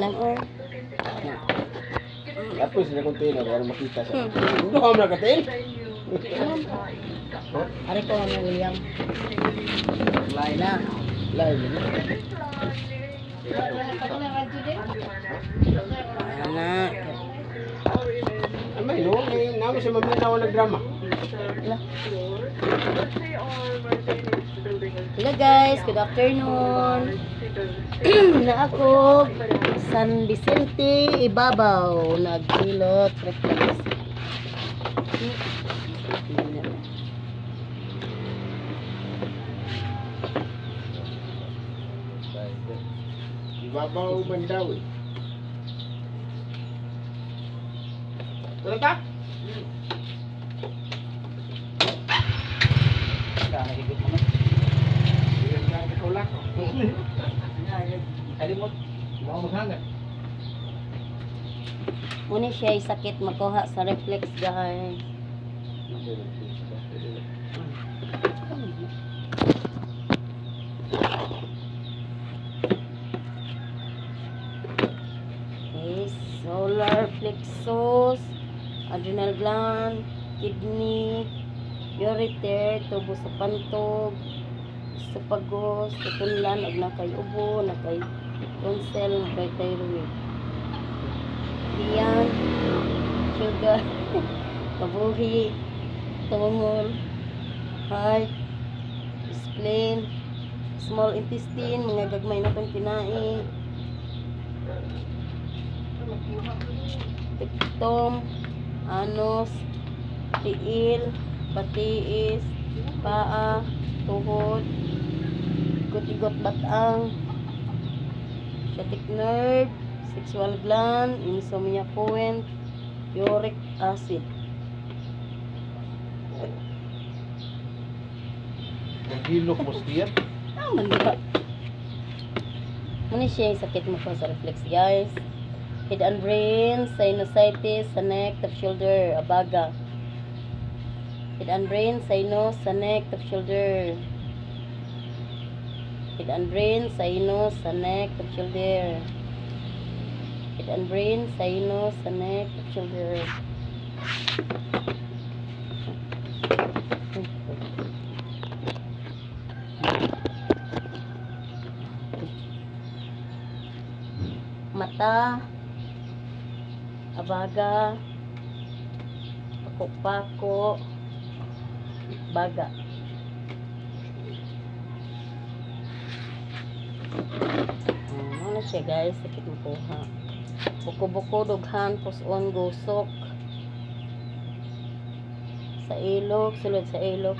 lang or. Tapos na container para makita sa. Ito ka na katin? Ari ko na William. Lain na. Lain na. Anak. Amay no, may namin sa mabinaw nagdrama. Hello guys, good afternoon. Na ako San Vicente Ibabaw nagkilot reflex. Ibabaw bandaw. Tulad ka? Higit naman. Higit ka ikaw lang. Kalimot. Baka maghanga. Muna siya ay sakit makuha sa reflex guys. Okay, solar plexus, adrenal gland, kidney, ureter, tubo sa pantog, esophagus, tutunlan, ug nakay ubo, nakay tonsil, nakay thyroid. Iyan, sugar, kabuhi, tungol, heart, spleen, small intestine, mga gagmay na itong kinain, tiktom, anus, tiil, patiis, paa, tuhod, ikot-ikot batang, sciatic nerve, sexual gland, insomnia point, uric acid. Naghilok mo siya. Mandiba. Muna siya yung sakit mo sa reflex guys. Head and brain, sinusitis, sa neck, top shoulder, abaga. Head and brain, sinus, sa neck, top shoulder. Head and brain, sinus, sa neck, top shoulder. Head and brain, sinus, sa neck, top shoulder. Mata, abaga, pako-pako, baga. Ano siya guys, sakit mo kuha. Buko-buko, dughan, puson, gusok. Sa ilok, sulod sa ilok.